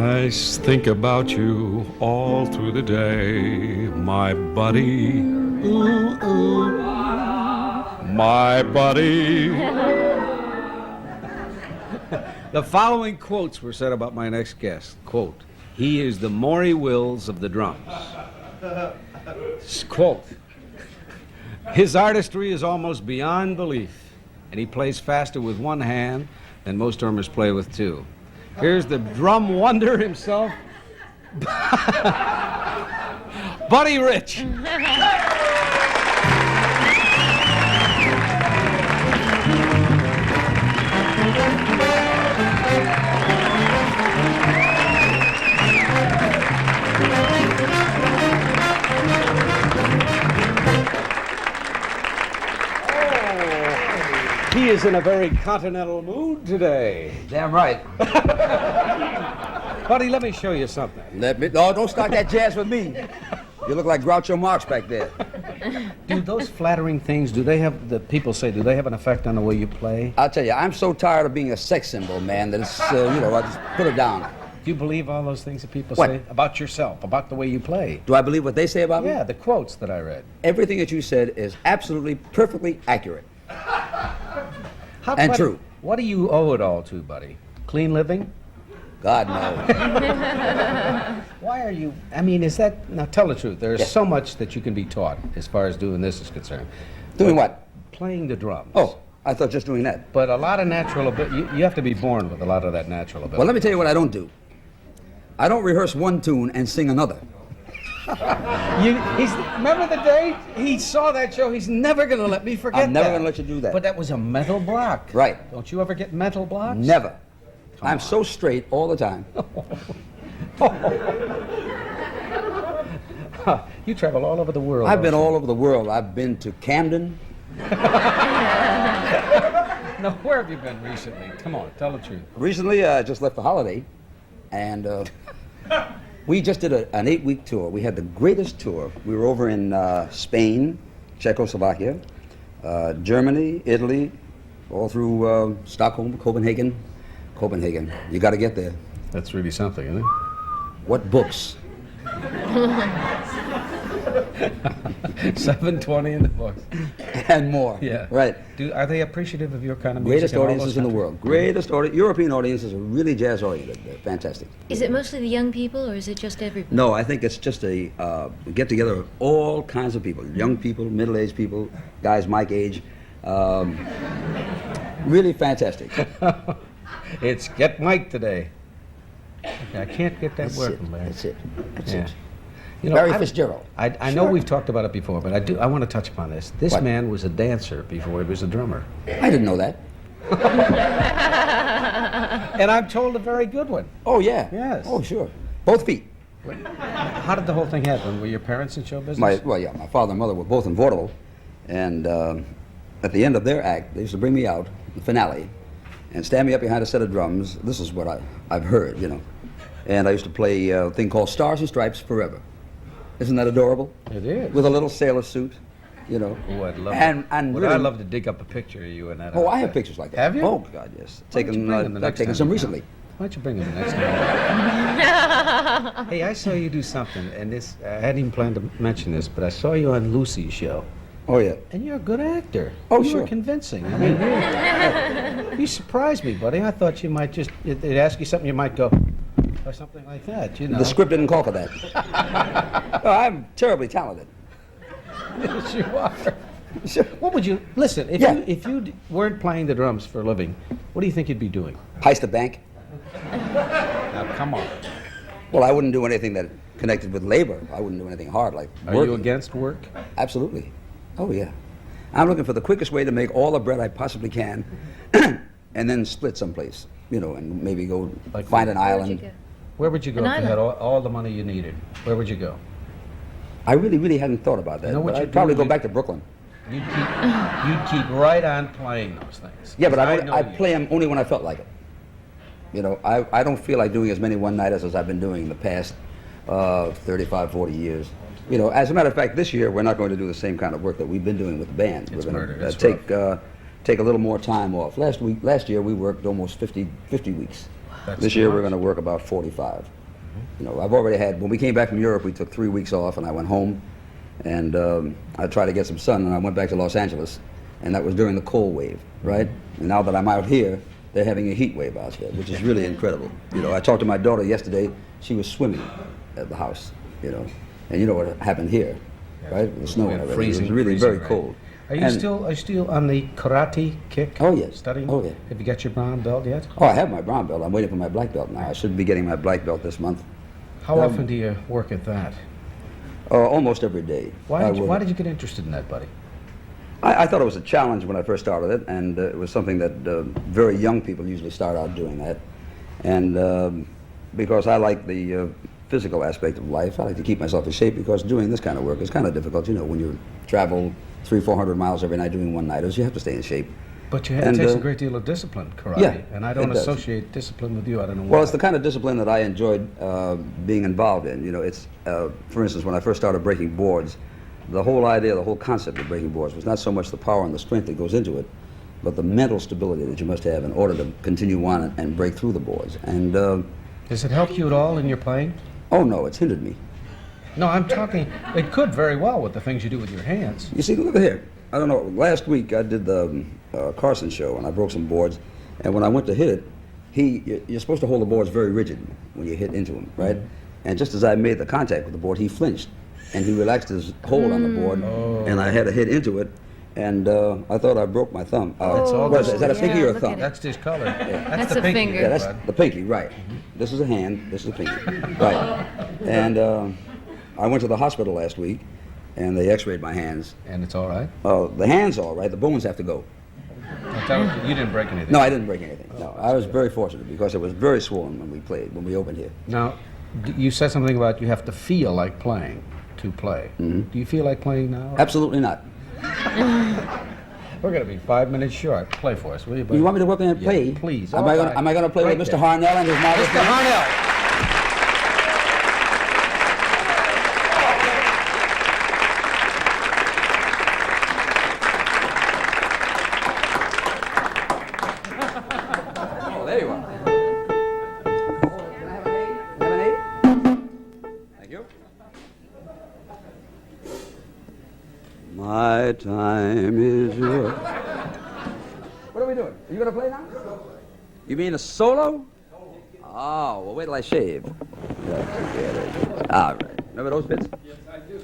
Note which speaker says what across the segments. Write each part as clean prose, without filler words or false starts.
Speaker 1: Think about you all through the day, my buddy. Ooh, ooh, my buddy.
Speaker 2: The following quotes were said about my next guest. Quote, he is the Maury Wills of the drums. Quote, his artistry is almost beyond belief, and he plays faster with one hand than most drummers play with two. Here's the drum wonder himself, Buddy Rich. He is in a very continental mood today.
Speaker 3: Damn right.
Speaker 2: Buddy, let me show you something.
Speaker 3: No, don't start that jazz with me. You look like Groucho Marx back there.
Speaker 2: Dude, those flattering things, do they have an effect on the way you play?
Speaker 3: I'll tell you, I'm so tired of being a sex symbol, man, that it's, I just put it down.
Speaker 2: Do you believe all those things that people
Speaker 3: What?
Speaker 2: say about yourself, about the way you play?
Speaker 3: Do I believe what they say about me?
Speaker 2: Yeah, the quotes that I read.
Speaker 3: Everything that you said is absolutely, perfectly accurate. And
Speaker 2: Buddy,
Speaker 3: true.
Speaker 2: What do you owe it all to, buddy? Clean living?
Speaker 3: God knows.
Speaker 2: Why are you, now tell the truth, there's so much that you can be taught as far as doing this is concerned.
Speaker 3: Doing what?
Speaker 2: Playing the drums.
Speaker 3: Oh, I thought just doing that.
Speaker 2: But a lot of natural ability, you have to be born with a lot of that natural ability.
Speaker 3: Well, let me tell you what I don't do. I don't rehearse one tune and sing another.
Speaker 2: Remember the day he saw that show? He's never going to let me forget that.
Speaker 3: I'm never going to let you do that.
Speaker 2: But that was a mental block.
Speaker 3: Right.
Speaker 2: Don't you ever get mental blocks?
Speaker 3: Never. I'm so straight all the time.
Speaker 2: You travel all over the world.
Speaker 3: I've been all over the world. I've been to Camden.
Speaker 2: Now, where have you been recently? Come on, tell the truth.
Speaker 3: Recently, I just left the holiday, and we just did an 8-week tour. We had the greatest tour. We were over in Spain, Czechoslovakia, Germany, Italy, all through Stockholm, Copenhagen. Copenhagen. You got to get there.
Speaker 2: That's really something, isn't it?
Speaker 3: What books?
Speaker 2: 720 in the books.
Speaker 3: And more.
Speaker 2: Yeah.
Speaker 3: Right.
Speaker 2: Are they appreciative of your kind of music?
Speaker 3: Greatest audiences in the world. Greatest European audiences are really jazz oriented. They're fantastic.
Speaker 4: Is it mostly the young people, or is it just everybody?
Speaker 3: No, I think it's just a get together of all kinds of people. Young people, middle-aged people, guys my age. Really fantastic.
Speaker 2: It's Get Mike today. Okay, I can't get that working, Larry.
Speaker 3: That's it. That's
Speaker 2: Yeah.
Speaker 3: it.
Speaker 2: You know,
Speaker 3: Barry Fitzgerald.
Speaker 2: I know we've talked about it before, but I want to touch upon this. This
Speaker 3: What?
Speaker 2: man was a dancer before he was a drummer.
Speaker 3: I didn't know that.
Speaker 2: And I'm told a very good one.
Speaker 3: Oh, yeah.
Speaker 2: Yes.
Speaker 3: Oh, sure. Both feet.
Speaker 2: How did the whole thing happen? Were your parents in show business?
Speaker 3: My father and mother were both in vaudeville, and at the end of their act, they used to bring me out, the finale, and stand me up behind a set of drums. This is what I've heard, And I used to play a thing called Stars and Stripes Forever. Isn't that adorable?
Speaker 2: It is.
Speaker 3: With a little sailor suit,
Speaker 2: Oh, I'd love
Speaker 3: And
Speaker 2: Would
Speaker 3: really,
Speaker 2: I love to dig up a picture of you in that.
Speaker 3: Oh, I
Speaker 2: outfit.
Speaker 3: have pictures like that.
Speaker 2: Have you?
Speaker 3: Oh, God, yes.
Speaker 2: Why don't you bring them the
Speaker 3: I've
Speaker 2: next
Speaker 3: taken
Speaker 2: time
Speaker 3: some
Speaker 2: you
Speaker 3: recently.
Speaker 2: Why don't you bring them the next time? Hey, I saw you do something, and this I hadn't even planned to mention this, but I saw you on Lucy's show.
Speaker 3: Oh, yeah.
Speaker 2: And you're a good actor.
Speaker 3: Oh,
Speaker 2: you
Speaker 3: sure.
Speaker 2: were convincing. You surprised me, buddy. I thought you might they'd ask you something, you might go, or something like that,
Speaker 3: The script didn't call for that. No, I'm terribly talented.
Speaker 2: Yes, you are.
Speaker 3: Sure.
Speaker 2: What would you, listen, if you weren't playing the drums for a living, what do you think you'd be doing?
Speaker 3: Heist a bank.
Speaker 2: Now, come on.
Speaker 3: Well, I wouldn't do anything that connected with labor. I wouldn't do anything hard like
Speaker 2: Are
Speaker 3: working.
Speaker 2: you against work?
Speaker 3: Absolutely. Oh, yeah. I'm looking for the quickest way to make all the bread I possibly can and then split someplace, and maybe go find an island.
Speaker 2: Where would you go
Speaker 4: An
Speaker 2: if you had
Speaker 4: island.
Speaker 2: all the money you needed? Where would you go?
Speaker 3: I really hadn't thought about that.
Speaker 2: You know what
Speaker 3: but
Speaker 2: you'd
Speaker 3: I'd probably
Speaker 2: do?
Speaker 3: go back to Brooklyn.
Speaker 2: You'd keep right on playing those things.
Speaker 3: Yeah, but
Speaker 2: I know
Speaker 3: I'd
Speaker 2: you.
Speaker 3: play them only when I felt like it. I don't feel like doing as many one-nighters as I've been doing in the past 35, 40 years. As a matter of fact, this year we're not going to do the same kind of work that we've been doing with the band.
Speaker 2: It's
Speaker 3: we're going
Speaker 2: murder.
Speaker 3: to
Speaker 2: It's
Speaker 3: take take a little more time off. Last year we worked almost 50 weeks.
Speaker 2: That's
Speaker 3: This
Speaker 2: too
Speaker 3: year
Speaker 2: much.
Speaker 3: we're going to work about 45. You know, I've already had, when we came back from Europe, we took 3 weeks off, and I went home, and I tried to get some sun, and I went back to Los Angeles, and that was during the cold wave, right? And now that I'm out here, they're having a heat wave out there, which is really incredible. You know, I talked to my daughter yesterday. She was swimming at the house, you know, and you know what happened here, right? With the snow
Speaker 2: We
Speaker 3: and
Speaker 2: had
Speaker 3: everything. It was
Speaker 2: freezing-
Speaker 3: really
Speaker 2: freezing
Speaker 3: very
Speaker 2: rain.
Speaker 3: cold.
Speaker 2: Are you
Speaker 3: And-
Speaker 2: still on the karate kick?
Speaker 3: Oh, yes.
Speaker 2: Studying?
Speaker 3: Oh, yeah.
Speaker 2: Have you got your brown belt yet?
Speaker 3: Oh, I have my brown belt. I'm waiting for my black belt now. I should be getting my black belt this month.
Speaker 2: How often do you work at that?
Speaker 3: Almost every day.
Speaker 2: Why did you get interested in that, buddy?
Speaker 3: I thought it was a challenge when I first started it, and it was something that very young people usually start out doing that. And because I like the physical aspect of life, I like to keep myself in shape, because doing this kind of work is kind of difficult. You know, when you travel 300-400 miles every night doing one-nighters, you have to stay in shape.
Speaker 2: But it
Speaker 3: And,
Speaker 2: takes a great deal of discipline, karate.
Speaker 3: yeah,
Speaker 2: and I don't
Speaker 3: it does.
Speaker 2: associate discipline with you. I don't know why.
Speaker 3: Well, it's the kind of discipline that I enjoyed being involved in. You know, it's, for instance, when I first started breaking boards, the whole idea, the whole concept of breaking boards was not so much the power and the strength that goes into it, but the mental stability that you must have in order to continue on and break through the boards. And,
Speaker 2: Does it help you at all in your playing?
Speaker 3: oh no, it's hindered me.
Speaker 2: No, I'm talking, it could very well with the things you do with your hands.
Speaker 3: You see, look at here. I don't know, last week I did the Carson show, and I broke some boards, and when I went to hit it, you're supposed to hold the boards very rigid when you hit into them, right? And just as I made the contact with the board, he flinched, and he relaxed his hold on the board, and I had to hit into it, and I thought I broke my thumb.
Speaker 2: It's all
Speaker 3: What is, is that a
Speaker 4: yeah,
Speaker 3: pinky or a
Speaker 4: look
Speaker 3: thumb?
Speaker 4: at it.
Speaker 2: That's discolored.
Speaker 4: That's
Speaker 2: the
Speaker 4: a
Speaker 2: pinky,
Speaker 4: finger.
Speaker 3: Yeah, that's
Speaker 2: bud.
Speaker 3: the pinky, right. This is a hand, this is a pinky, right. And I went to the hospital last week, and they x-rayed my hands.
Speaker 2: And it's all right?
Speaker 3: The hand's all right, the bones have to go.
Speaker 2: You didn't break anything.
Speaker 3: No, I didn't break anything. No, I was very fortunate, because it was very swollen when we played, when we opened here.
Speaker 2: Now, you said something about you have to feel like playing to play. Do you feel like playing now?
Speaker 3: Absolutely not.
Speaker 2: We're going to be 5 minutes short. Play for us, will you, buddy?
Speaker 3: You want me to work in and
Speaker 2: Yeah,
Speaker 3: play?
Speaker 2: please.
Speaker 3: Am
Speaker 2: All
Speaker 3: I
Speaker 2: right.
Speaker 3: going to play
Speaker 2: Right
Speaker 3: with Mr.
Speaker 2: there.
Speaker 3: Harnell and his marvelous
Speaker 2: Mr.
Speaker 3: band?
Speaker 2: Harnell!
Speaker 3: Oh, there you are. Can I have an lemonade? Thank you. My time is yours. What are we doing? Are you going to play now? You mean a solo? Oh, well, wait till I shave. All right. Remember those bits? Yes, I do.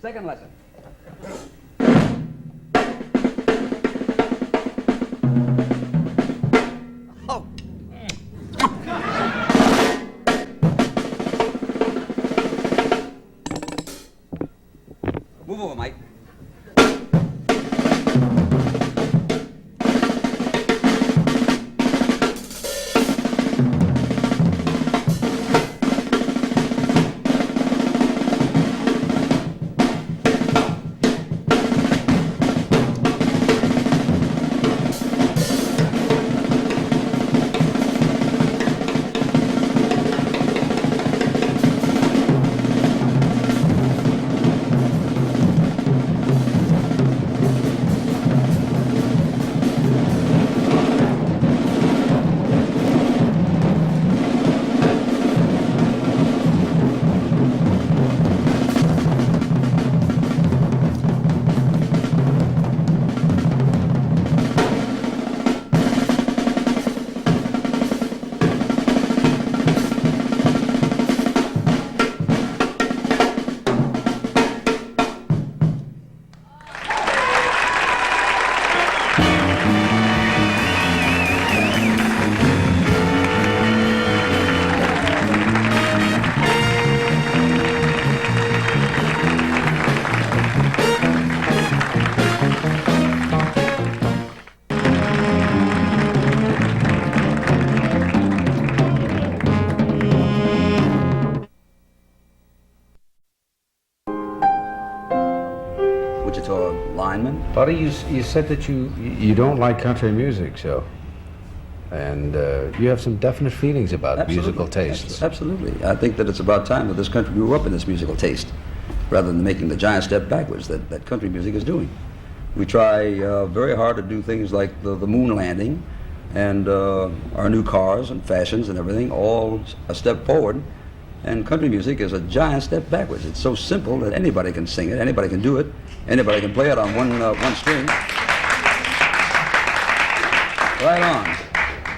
Speaker 3: Second lesson. Oh. Move over, Mike. Wichita lineman.
Speaker 2: Buddy, you said that you don't like country music, so And you have some definite feelings about musical tastes.
Speaker 3: Absolutely. I think that it's about time that this country grew up in this musical taste, rather than making the giant step backwards that country music is doing. We try very hard to do things like the moon landing and our new cars and fashions and everything, all a step forward. And country music is a giant step backwards. It's so simple that anybody can sing it, anybody can do it, anybody can play it on one string. Right on.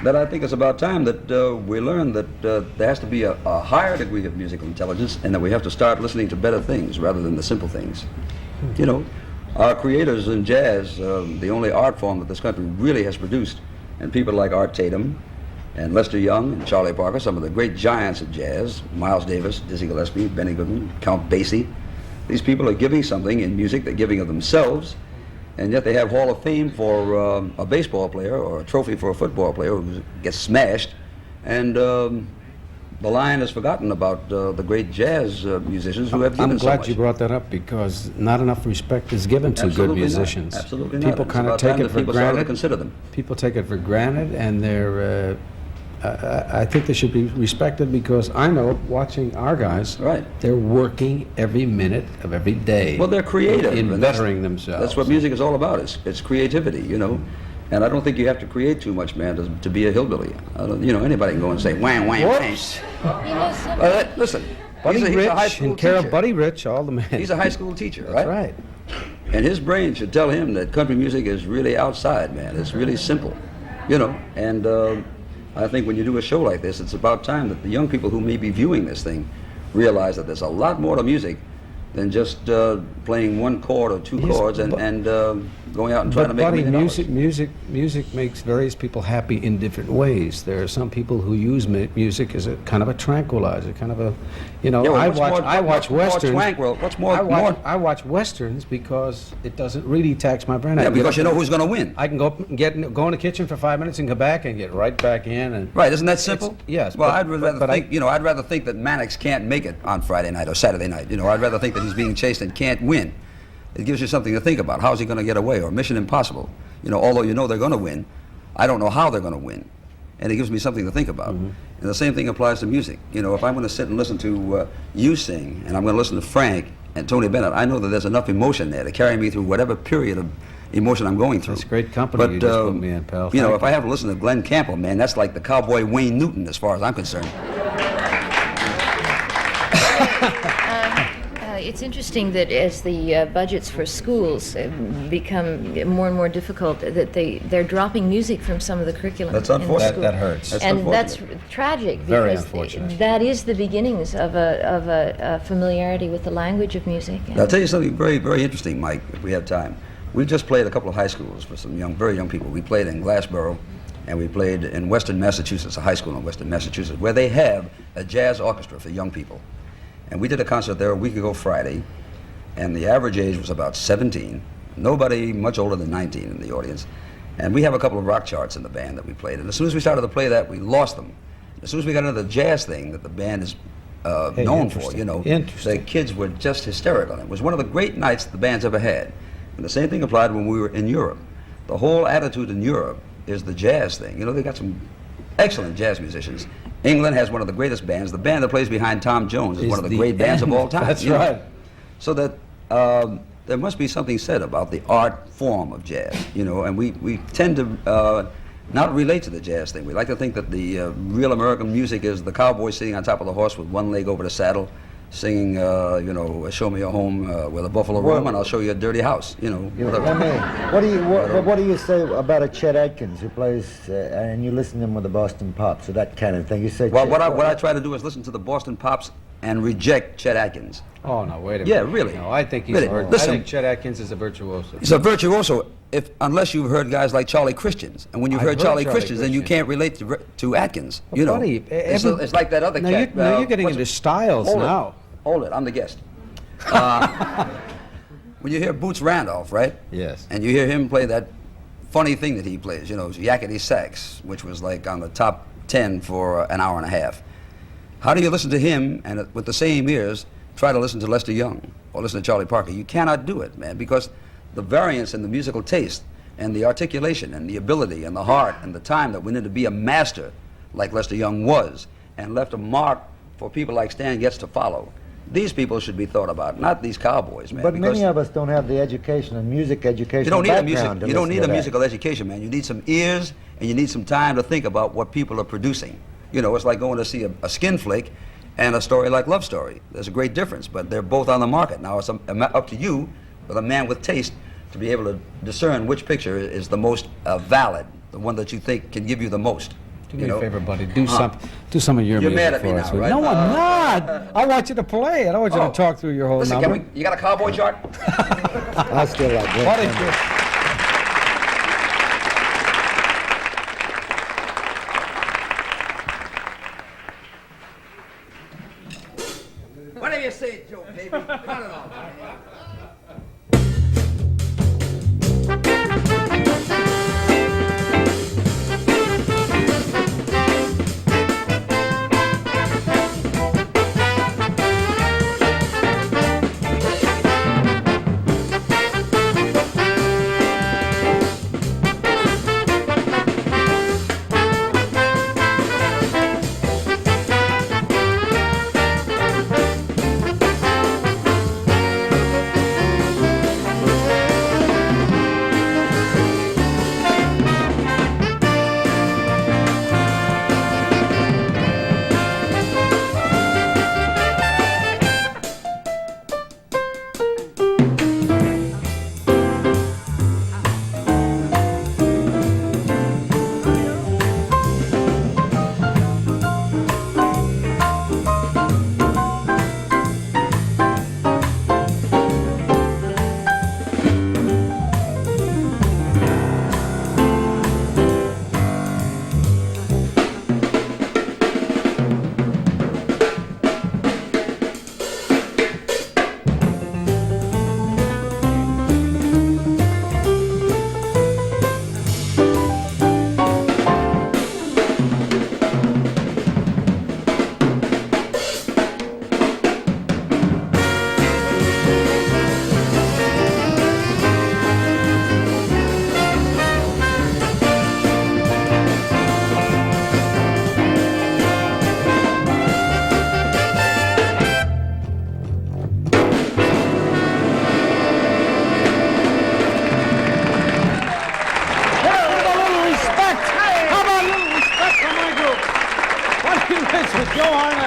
Speaker 3: That I think it's about time that we learn that there has to be a higher degree of musical intelligence, and that we have to start listening to better things rather than the simple things. You know, our creators in jazz, the only art form that this country really has produced, and people like Art Tatum and Lester Young and Charlie Parker, some of the great giants of jazz, Miles Davis, Dizzy Gillespie, Benny Goodman, Count Basie. These people are giving something in music, they're giving of themselves, and yet they have Hall of Fame for a baseball player or a trophy for a football player who gets smashed, and the line is forgotten about the great jazz musicians who have given
Speaker 2: I'm
Speaker 3: so
Speaker 2: glad
Speaker 3: much.
Speaker 2: you brought that up, because not enough respect is given to
Speaker 3: Absolutely
Speaker 2: good musicians.
Speaker 3: Not. Absolutely
Speaker 2: People
Speaker 3: not.
Speaker 2: kind of
Speaker 3: It's about
Speaker 2: take
Speaker 3: time
Speaker 2: it
Speaker 3: that
Speaker 2: for
Speaker 3: people started to
Speaker 2: granted.
Speaker 3: consider them.
Speaker 2: People take it for granted, and they're. I think they should be respected, because I know, watching our guys,
Speaker 3: Right.
Speaker 2: they're working every minute of every day.
Speaker 3: Well, they're creative.
Speaker 2: in
Speaker 3: and that's-
Speaker 2: bettering themselves.
Speaker 3: That's what music is all about. It's creativity, you know. And I don't think you have to create too much, man, to be a hillbilly. You know, anybody can go and say, wham, wham, wham.
Speaker 2: Whoops.
Speaker 4: You know, some,
Speaker 3: Listen,
Speaker 2: Buddy
Speaker 3: he's a high
Speaker 2: Rich,
Speaker 3: school
Speaker 2: in care
Speaker 3: teacher.
Speaker 2: of Buddy Rich, all the men.
Speaker 3: He's a high school teacher,
Speaker 2: That's
Speaker 3: right?
Speaker 2: right.
Speaker 3: And his brain should tell him that country music is really outside, man. It's really simple, you know. And I think when you do a show like this, it's about time that the young people who may be viewing this thing realize that there's a lot more to music than just playing one chord or two
Speaker 2: Yes,
Speaker 3: chords and going out and trying to make
Speaker 2: Buddy,
Speaker 3: $1 million.
Speaker 2: music makes various people happy in different ways. There are some people who use music as a kind of a tranquilizer, kind of a, you know.
Speaker 3: Yeah, well,
Speaker 2: I watch westerns.
Speaker 3: What's more?
Speaker 2: I watch westerns because it doesn't really tax my brain. I
Speaker 3: Yeah,
Speaker 2: can get
Speaker 3: because
Speaker 2: up
Speaker 3: you know
Speaker 2: and-
Speaker 3: who's going to win.
Speaker 2: I can go up and go in the kitchen for 5 minutes and come back and get right back in. And
Speaker 3: Right, isn't that simple?
Speaker 2: yes,
Speaker 3: Well,
Speaker 2: but-
Speaker 3: I'd rather
Speaker 2: but
Speaker 3: think, you know, I'd rather think that Mannix can't make it on Friday night or Saturday night. You know, I'd rather think that he's being chased and can't win. It gives you something to think about. How's he going to get away? Or Mission Impossible. You know, although you know they're going to win, I don't know how they're going to win. And it gives me something to think about. And the same thing applies to music. You know, if I'm going to sit and listen to you sing, and I'm going to listen to Frank and Tony Bennett, I know that there's enough emotion there to carry me through whatever period of emotion I'm going through.
Speaker 2: It's great company you just put me in, pal.
Speaker 3: You know,
Speaker 2: Thank
Speaker 3: if I have to listen to Glenn Campbell, man, that's like the cowboy Wayne Newton as far as I'm concerned.
Speaker 4: it's interesting that as the budgets for schools become more and more difficult, that they're dropping music from some of the curriculum.
Speaker 3: That's
Speaker 4: in the
Speaker 3: unfortunate.
Speaker 4: school.
Speaker 2: That hurts.
Speaker 3: That's
Speaker 4: And that's
Speaker 3: unfortunate.
Speaker 4: tragic,
Speaker 2: Very
Speaker 4: because
Speaker 2: unfortunate.
Speaker 4: that is the beginnings of a familiarity with the language of music.
Speaker 3: I'll tell you something very, very interesting, Mike, if we have time. We've just played a couple of high schools for some very young people. We played in Glassboro, and we played in Western Massachusetts, a high school in Western Massachusetts, where they have a jazz orchestra for young people. And we did a concert there a week ago Friday, and the average age was about 17. Nobody much older than 19 in the audience. And we have a couple of rock charts in the band that we played. And as soon as we started to play that, we lost them. As soon as we got into the jazz thing that the band is known for, you know, the kids were just hysterical. It was one of the great nights the band's ever had. And the same thing applied when we were in Europe. The whole attitude in Europe is the jazz thing. You know, they got some excellent jazz musicians. England has one of the greatest bands. The band that plays behind Tom Jones is one of the great bands of all time.
Speaker 2: That's
Speaker 3: you know?
Speaker 2: right.
Speaker 3: So that there must be something said about the art form of jazz, you know, and we tend to not relate to the jazz thing. We like to think that the real American music is the cowboy sitting on top of the horse with one leg over the saddle, singing, you know, "Show me a home where the buffalo roam, and I'll show you a dirty house," you know. Whatever.
Speaker 5: I mean, what do you say about a Chet Atkins who plays and you listen to him with the Boston Pops or that kind of thing? You say,
Speaker 3: Well,
Speaker 5: Chet,
Speaker 3: what I try to do is listen to the Boston Pops and reject Chet Atkins.
Speaker 2: Oh, no, wait a minute.
Speaker 3: Yeah, really.
Speaker 2: No, I think he's
Speaker 3: Really.
Speaker 2: a virtuoso.
Speaker 3: Listen.
Speaker 2: I think Chet Atkins is a virtuoso.
Speaker 3: He's a virtuoso, unless you've heard guys like Charlie Christians, and when you've
Speaker 2: I've
Speaker 3: heard
Speaker 2: heard
Speaker 3: Charlie
Speaker 2: Charlie
Speaker 3: Christians, then you
Speaker 2: Christian.
Speaker 3: can't relate to Atkins.
Speaker 2: But
Speaker 3: You know,
Speaker 2: buddy,
Speaker 3: it's like that other
Speaker 2: now
Speaker 3: cat.
Speaker 2: you're getting
Speaker 3: what's
Speaker 2: into
Speaker 3: it-
Speaker 2: styles
Speaker 3: Hold it.
Speaker 2: now.
Speaker 3: Hold it, I'm the guest. When you hear Boots Randolph, right?
Speaker 2: Yes.
Speaker 3: And you hear him play that funny thing that he plays, you know, yakety sax, which was like on the top 10 for an hour and a half. How do you listen to him and with the same ears try to listen to Lester Young or listen to Charlie Parker? You cannot do it, man, because the variance in the musical taste and the articulation and the ability and the heart and the time that went in to be a master like Lester Young was, and left a mark for people like Stan Getz to follow. These people should be thought about, not these cowboys, man.
Speaker 5: But
Speaker 3: because
Speaker 5: many of us don't have the education and music education.
Speaker 3: you don't need
Speaker 5: background
Speaker 3: you don't need a
Speaker 5: that.
Speaker 3: musical education, man. You need some ears and you need some time to think about what people are producing. You know, it's like going to see a skin flick and a story like Love Story. There's a great difference, but they're both on the market. Now it's up to you, with a man with taste, to be able to discern which picture is the most valid, the one that you think can give you the most.
Speaker 2: Do me a favor, buddy. Do some of your
Speaker 3: You're
Speaker 2: music
Speaker 3: mad at me
Speaker 2: for
Speaker 3: now,
Speaker 2: us.
Speaker 3: right?
Speaker 2: No, I'm not. I want you to play it. I want you to talk through your whole
Speaker 3: Listen,
Speaker 2: number.
Speaker 3: you got a cowboy chart?
Speaker 5: I still like that.
Speaker 2: What is this?
Speaker 3: What do you say, Joe, baby? Cut it off.
Speaker 2: Joe Arnell.